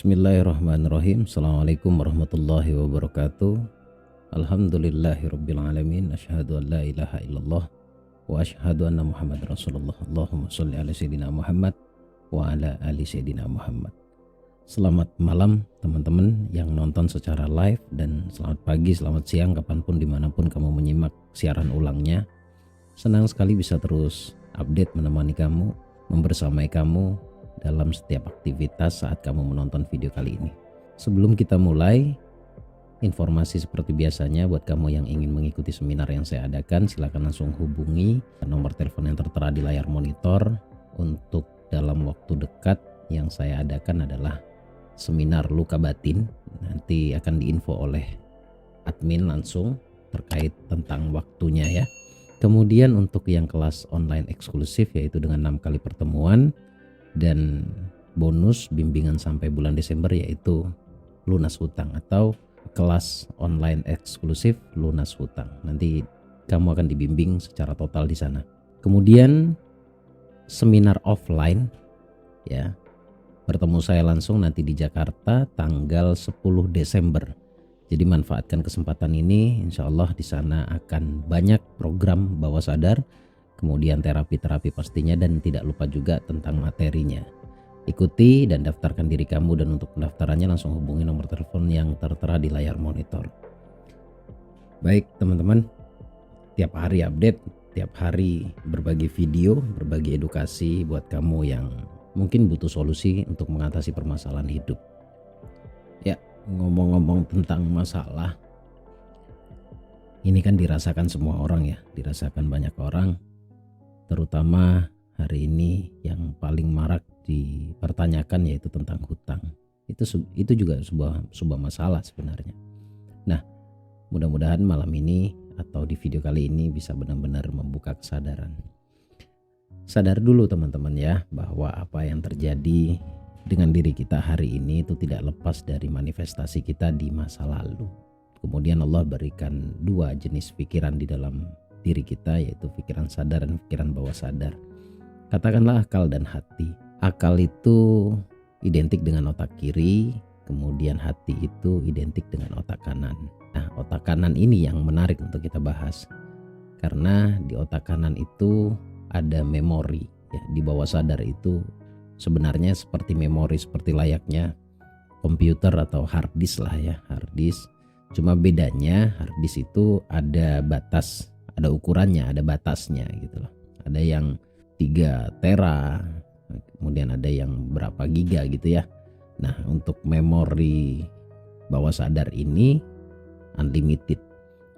Bismillahirrahmanirrahim. Assalamualaikum warahmatullahi wabarakatuh. Alhamdulillahirrabbilalamin. Asyhadu an la ilaha illallah wa asyhadu anna Muhammad Rasulullah. Allahumma sholli ala sayyidina Muhammad wa ala ali sayyidina Muhammad. Selamat malam teman-teman yang nonton secara live, dan selamat pagi, selamat siang, kapanpun dimanapun kamu menyimak siaran ulangnya. Senang sekali bisa terus update, menemani kamu, membersamai kamu dalam setiap aktivitas saat kamu menonton video kali ini. Sebelum kita mulai, informasi seperti biasanya buat kamu yang ingin mengikuti seminar yang saya adakan, silakan langsung hubungi nomor telepon yang tertera di layar monitor. Untuk dalam waktu dekat yang saya adakan adalah seminar luka batin. Nanti akan diinfo oleh admin langsung terkait tentang waktunya ya. Kemudian untuk yang kelas online eksklusif, yaitu dengan 6 kali pertemuan dan bonus bimbingan sampai bulan Desember, yaitu lunas hutang atau kelas online eksklusif lunas hutang. Nanti kamu akan dibimbing secara total di sana. Kemudian seminar offline ya, bertemu saya langsung nanti di Jakarta tanggal 10 Desember. Jadi manfaatkan kesempatan ini, insya Allah di sana akan banyak program bawah sadar, kemudian terapi-terapi pastinya, dan tidak lupa juga tentang materinya. Ikuti dan daftarkan diri kamu, dan untuk pendaftarannya langsung hubungi nomor telepon yang tertera di layar monitor. Baik teman-teman, tiap hari update, tiap hari berbagi video, berbagi edukasi buat kamu yang mungkin butuh solusi untuk mengatasi permasalahan hidup. Ya, ngomong-ngomong tentang masalah, ini kan dirasakan semua orang ya, dirasakan banyak orang. Terutama hari ini yang paling marak dipertanyakan yaitu tentang hutang. Itu juga sebuah masalah sebenarnya. Nah, mudah-mudahan malam ini atau di video kali ini bisa benar-benar membuka kesadaran. Sadar dulu teman-teman ya, bahwa apa yang terjadi dengan diri kita hari ini itu tidak lepas dari manifestasi kita di masa lalu. Kemudian Allah berikan 2 jenis pikiran di dalam diri kita, yaitu pikiran sadar dan pikiran bawah sadar. Katakanlah akal dan hati. Akal itu identik dengan otak kiri, kemudian hati itu identik dengan otak kanan. Nah, otak kanan ini yang menarik untuk kita bahas, karena di otak kanan itu ada memori ya. Di bawah sadar itu sebenarnya seperti memori, seperti layaknya komputer atau hard disk lah ya, hard disk. Cuma bedanya hard disk itu ada batas, ada ukurannya, ada batasnya gitu loh. Ada yang 3 tera, kemudian ada yang berapa giga gitu ya. Nah, untuk memori bawah sadar ini unlimited,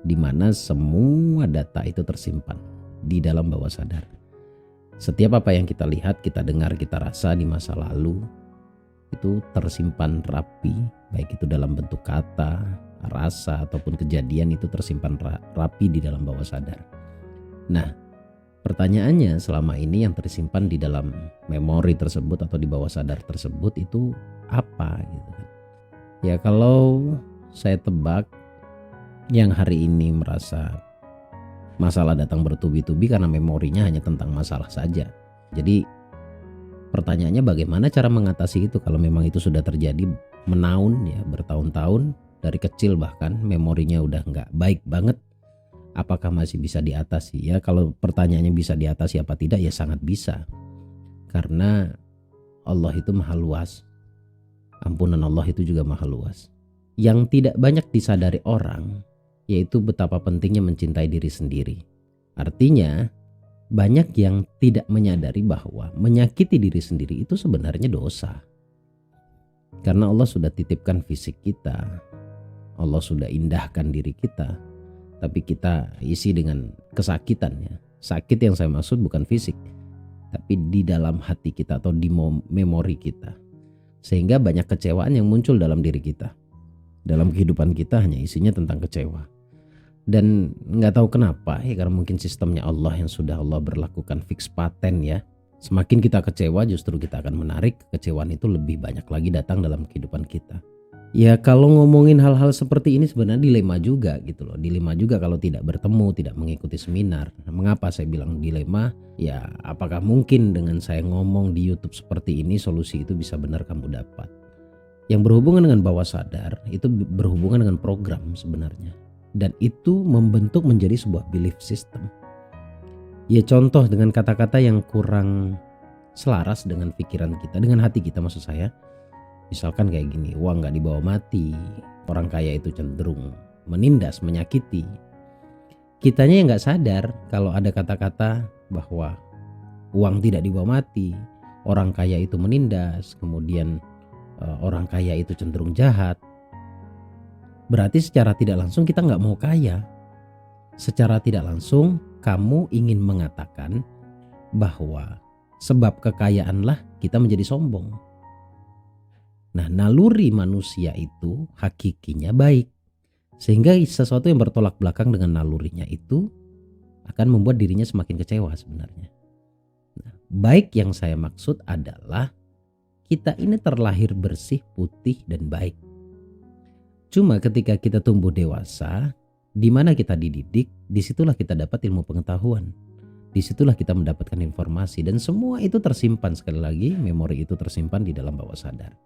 di mana semua data itu tersimpan di dalam bawah sadar. Setiap apa yang kita lihat, kita dengar, kita rasa di masa lalu itu tersimpan rapi, baik itu dalam bentuk kata, rasa ataupun kejadian, itu tersimpan rapi di dalam bawah sadar. Nah, pertanyaannya, selama ini yang tersimpan di dalam memori tersebut atau di bawah sadar tersebut itu apa gitu kan? Ya, kalau saya tebak, yang hari ini merasa masalah datang bertubi-tubi karena memorinya hanya tentang masalah saja. Jadi pertanyaannya, bagaimana cara mengatasi itu kalau memang itu sudah terjadi menaun ya, bertahun-tahun, dari kecil bahkan memorinya udah nggak baik banget. Apakah masih bisa diatasi? Ya, kalau pertanyaannya bisa diatasi apa tidak, ya sangat bisa. Karena Allah itu maha luas. Ampunan Allah itu juga maha luas. Yang tidak banyak disadari orang yaitu betapa pentingnya mencintai diri sendiri. Artinya banyak yang tidak menyadari bahwa menyakiti diri sendiri itu sebenarnya dosa. Karena Allah sudah titipkan fisik kita, Allah sudah indahkan diri kita, tapi kita isi dengan kesakitan ya. Sakit yang saya maksud bukan fisik, tapi di dalam hati kita atau di memori kita. Sehingga banyak kecewaan yang muncul dalam diri kita. Dalam kehidupan kita hanya isinya tentang kecewa. Dan nggak tahu kenapa ya, karena mungkin sistemnya Allah yang sudah Allah berlakukan fix paten ya. Semakin kita kecewa, justru kita akan menarik kekecewaan itu lebih banyak lagi datang dalam kehidupan kita. Ya, kalau ngomongin hal-hal seperti ini sebenarnya dilema juga gitu loh. Dilema juga kalau tidak bertemu, tidak mengikuti seminar. Mengapa saya bilang dilema? Ya, apakah mungkin dengan saya ngomong di YouTube seperti ini solusi itu bisa benar kamu dapat? Yang berhubungan dengan bawah sadar itu berhubungan dengan program sebenarnya. Dan itu membentuk menjadi sebuah belief system. Ya contoh dengan kata-kata yang kurang selaras dengan pikiran kita, dengan hati kita maksud saya. Misalkan kayak gini, uang gak dibawa mati, orang kaya itu cenderung menindas, menyakiti. Kitanya yang gak sadar kalau ada kata-kata bahwa uang tidak dibawa mati, orang kaya itu menindas, kemudian orang kaya itu cenderung jahat. Berarti secara tidak langsung kita gak mau kaya. Secara tidak langsung kamu ingin mengatakan bahwa sebab kekayaanlah kita menjadi sombong. Nah, naluri manusia itu hakikinya baik. Sehingga sesuatu yang bertolak belakang dengan nalurinya itu akan membuat dirinya semakin kecewa sebenarnya. Nah, baik yang saya maksud adalah kita ini terlahir bersih, putih, dan baik. Cuma ketika kita tumbuh dewasa, di mana kita dididik, disitulah kita dapat ilmu pengetahuan. Disitulah kita mendapatkan informasi dan semua itu tersimpan, sekali lagi memori itu tersimpan di dalam bawah sadar.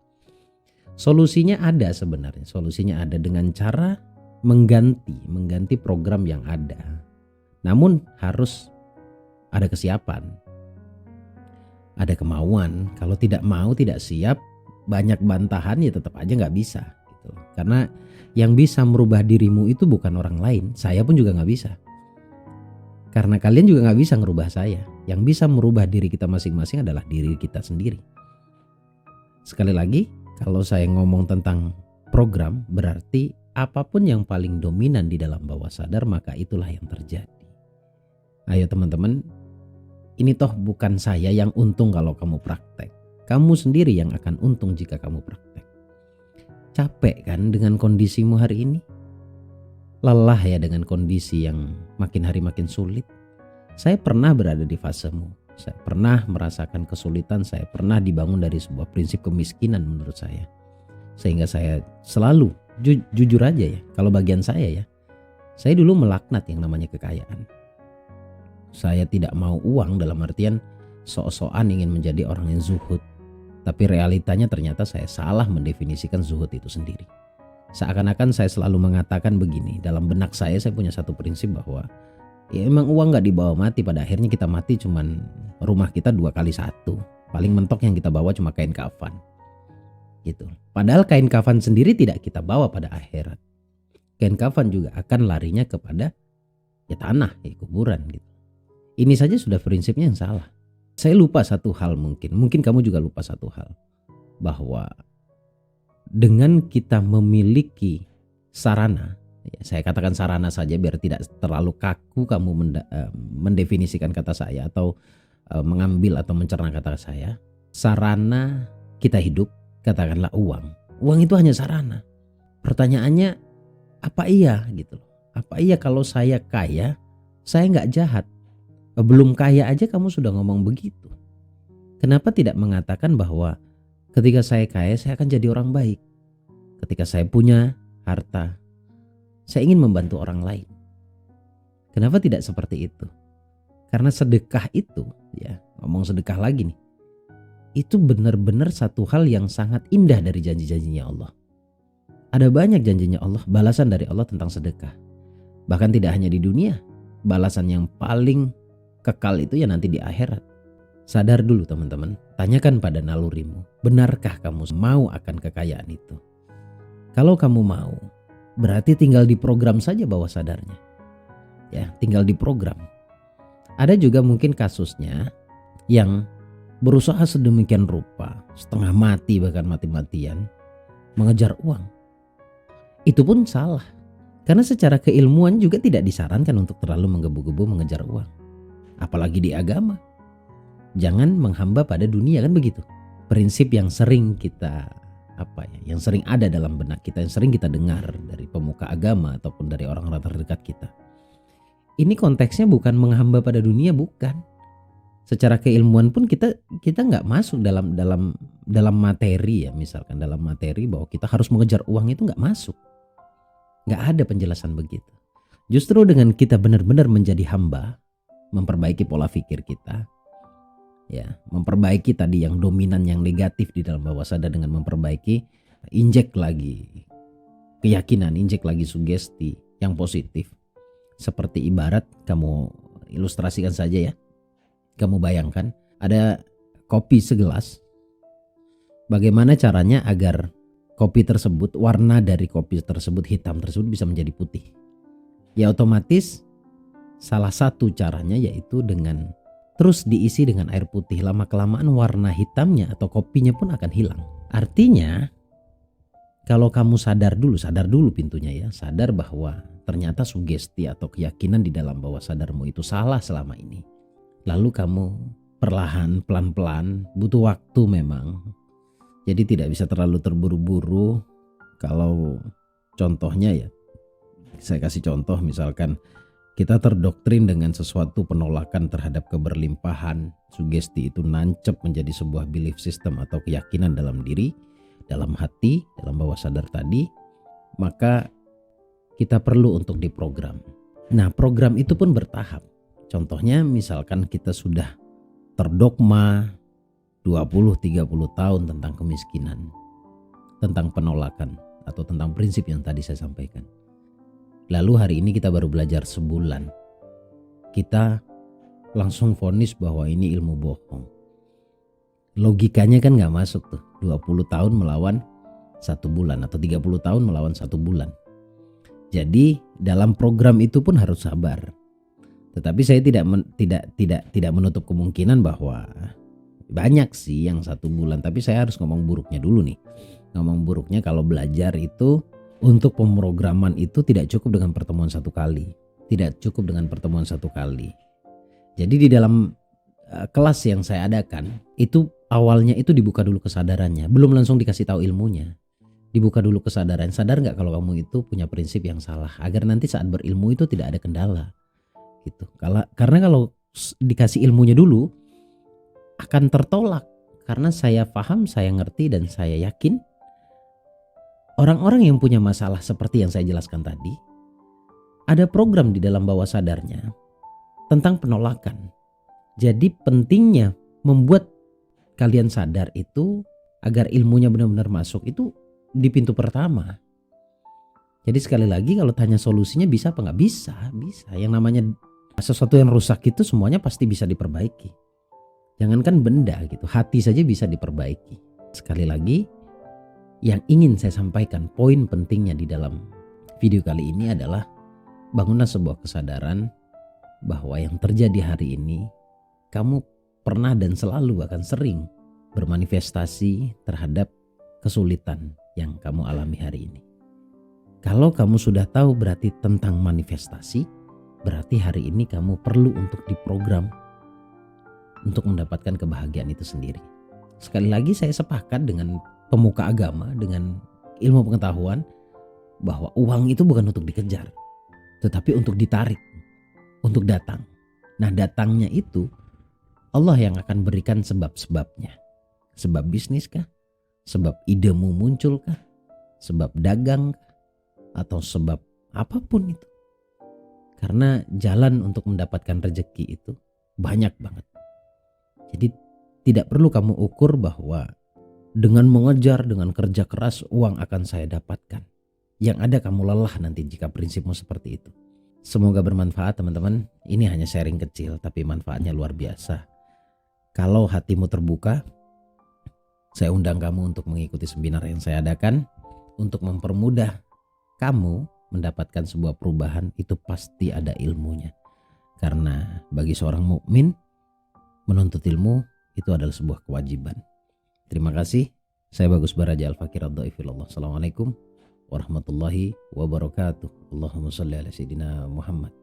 Solusinya ada sebenarnya, solusinya ada dengan cara mengganti program yang ada. Namun harus ada kesiapan, ada kemauan. Kalau tidak mau, tidak siap, banyak bantahan ya tetap aja nggak bisa. Gitu. Karena yang bisa merubah dirimu itu bukan orang lain, saya pun juga nggak bisa. Karena kalian juga nggak bisa ngerubah saya. Yang bisa merubah diri kita masing-masing adalah diri kita sendiri. Sekali lagi, kalau saya ngomong tentang program, berarti apapun yang paling dominan di dalam bawah sadar, maka itulah yang terjadi. Ayo teman-teman, ini toh bukan saya yang untung kalau kamu praktek. Kamu sendiri yang akan untung jika kamu praktek. Capek kan dengan kondisimu hari ini? Lelah ya dengan kondisi yang makin hari makin sulit? Saya pernah berada di fasemu. Saya pernah merasakan kesulitan, saya pernah dibangun dari sebuah prinsip kemiskinan menurut saya. Sehingga saya selalu, jujur aja ya, kalau bagian saya ya, saya dulu melaknat yang namanya kekayaan. Saya tidak mau uang dalam artian sok-sokan ingin menjadi orang yang zuhud. Tapi realitanya ternyata saya salah mendefinisikan zuhud itu sendiri. Seakan-akan saya selalu mengatakan begini, dalam benak saya punya satu prinsip bahwa ya emang uang gak dibawa mati, pada akhirnya kita mati cuman rumah kita 2x1. Paling mentok yang kita bawa cuma kain kafan gitu. Padahal kain kafan sendiri tidak kita bawa pada akhirat. Kain kafan juga akan larinya kepada ya tanah, ya kuburan gitu. Ini saja sudah prinsipnya yang salah. Saya lupa satu hal, mungkin kamu juga lupa satu hal, bahwa dengan kita memiliki sarana, ya, saya katakan sarana saja biar tidak terlalu kaku kamu mendefinisikan kata saya atau mengambil atau mencerna kata saya. Sarana kita hidup, katakanlah uang. Uang itu hanya sarana. Pertanyaannya, apa iya gitu? Apa iya kalau saya kaya, saya nggak jahat? Belum kaya aja kamu sudah ngomong begitu. Kenapa tidak mengatakan bahwa ketika saya kaya, saya akan jadi orang baik. Ketika saya punya harta, saya ingin membantu orang lain. Kenapa tidak seperti itu? Karena sedekah itu, ya ngomong sedekah lagi nih, itu benar-benar satu hal yang sangat indah dari janji-janjinya Allah. Ada banyak janjinya Allah, balasan dari Allah tentang sedekah. Bahkan tidak hanya di dunia, balasan yang paling kekal itu ya nanti di akhirat. Sadar dulu teman-teman, tanyakan pada nalurimu, benarkah kamu mau akan kekayaan itu? Kalau kamu mau, berarti tinggal diprogram saja bawah sadarnya. Ya, tinggal diprogram. Ada juga mungkin kasusnya yang berusaha sedemikian rupa, setengah mati bahkan mati-matian, mengejar uang. Itu pun salah. Karena secara keilmuan juga tidak disarankan untuk terlalu menggebu-gebu mengejar uang. Apalagi di agama. Jangan menghamba pada dunia, kan begitu. Prinsip yang sering kita yang sering ada dalam benak kita, yang sering kita dengar dari pemuka agama ataupun dari orang-orang terdekat kita. Ini konteksnya bukan menghamba pada dunia, bukan. Secara keilmuan pun kita nggak masuk dalam materi ya, misalkan dalam materi bahwa kita harus mengejar uang itu nggak masuk. Nggak ada penjelasan begitu. Justru dengan kita benar-benar menjadi hamba, memperbaiki pola pikir kita, ya, memperbaiki tadi yang dominan, yang negatif di dalam bawah sadar dengan memperbaiki injek lagi keyakinan, injek lagi sugesti yang positif. Seperti ibarat kamu ilustrasikan saja ya. Kamu bayangkan ada kopi segelas. Bagaimana caranya agar kopi tersebut, warna dari kopi tersebut, hitam tersebut bisa menjadi putih? Ya otomatis salah satu caranya yaitu dengan terus diisi dengan air putih. Lama kelamaan warna hitamnya atau kopinya pun akan hilang. Artinya kalau kamu sadar dulu pintunya ya, sadar bahwa ternyata sugesti atau keyakinan di dalam bawah sadarmu itu salah selama ini. Lalu kamu perlahan, pelan-pelan, butuh waktu memang. Jadi tidak bisa terlalu terburu-buru. Kalau contohnya ya, saya kasih contoh misalkan kita terdoktrin dengan sesuatu penolakan terhadap keberlimpahan. Sugesti itu nancep menjadi sebuah belief system atau keyakinan dalam diri, dalam hati, dalam bawah sadar tadi. Maka kita perlu untuk diprogram. Nah, program itu pun bertahap. Contohnya misalkan kita sudah terdogma 20-30 tahun tentang kemiskinan, tentang penolakan atau tentang prinsip yang tadi saya sampaikan. Lalu hari ini kita baru belajar sebulan. Kita langsung vonis bahwa ini ilmu bohong. Logikanya kan gak masuk tuh. 20 tahun melawan 1 bulan atau 30 tahun melawan 1 bulan. Jadi dalam program itu pun harus sabar. Tetapi saya tidak menutup kemungkinan bahwa banyak sih yang 1 bulan. Tapi saya harus ngomong buruknya dulu nih. Ngomong buruknya kalau belajar itu untuk pemrograman itu tidak cukup dengan pertemuan 1 kali. Tidak cukup dengan pertemuan 1 kali. Jadi di dalam kelas yang saya adakan itu awalnya itu dibuka dulu kesadarannya. Belum langsung dikasih tahu ilmunya. Dibuka dulu kesadaran. Sadar gak kalau kamu itu punya prinsip yang salah. Agar nanti saat berilmu itu tidak ada kendala. Gitu. Karena kalau dikasih ilmunya dulu akan tertolak. Karena saya paham, saya ngerti dan saya yakin orang-orang yang punya masalah seperti yang saya jelaskan tadi, ada program di dalam bawah sadarnya tentang penolakan. Jadi pentingnya membuat kalian sadar itu agar ilmunya benar-benar masuk itu di pintu pertama. Jadi sekali lagi kalau tanya solusinya bisa apa nggak bisa. Yang namanya sesuatu yang rusak itu semuanya pasti bisa diperbaiki. Jangankan benda gitu, hati saja bisa diperbaiki. Sekali lagi, yang ingin saya sampaikan, poin pentingnya di dalam video kali ini adalah bangunlah sebuah kesadaran bahwa yang terjadi hari ini, kamu pernah dan selalu akan sering bermanifestasi terhadap kesulitan yang kamu alami hari ini. Kalau kamu sudah tahu berarti tentang manifestasi, berarti hari ini kamu perlu untuk diprogram untuk mendapatkan kebahagiaan itu sendiri. Sekali lagi saya sepakat dengan pemuka agama, dengan ilmu pengetahuan bahwa uang itu bukan untuk dikejar, tetapi untuk ditarik, untuk datang. Nah, datangnya itu Allah yang akan berikan sebab-sebabnya. Sebab bisnis kah? Sebab idemu muncul kah? Sebab dagang kah? Atau sebab apapun itu. Karena jalan untuk mendapatkan rezeki itu banyak banget. Jadi tidak perlu kamu ukur bahwa dengan mengejar, dengan kerja keras uang akan saya dapatkan. Yang ada kamu lelah nanti jika prinsipmu seperti itu. Semoga bermanfaat teman-teman. Ini hanya sharing kecil tapi manfaatnya luar biasa. Kalau hatimu terbuka, saya undang kamu untuk mengikuti seminar yang saya adakan. Untuk mempermudah kamu mendapatkan sebuah perubahan, itu pasti ada ilmunya. Karena bagi seorang mukmin, menuntut ilmu itu adalah sebuah kewajiban. Terima kasih. Saya Bagus Baraja Al-Fakir Ad-Dhaifillah. Assalamualaikum warahmatullahi wabarakatuh. Allahumma salli ala sayyidina Muhammad.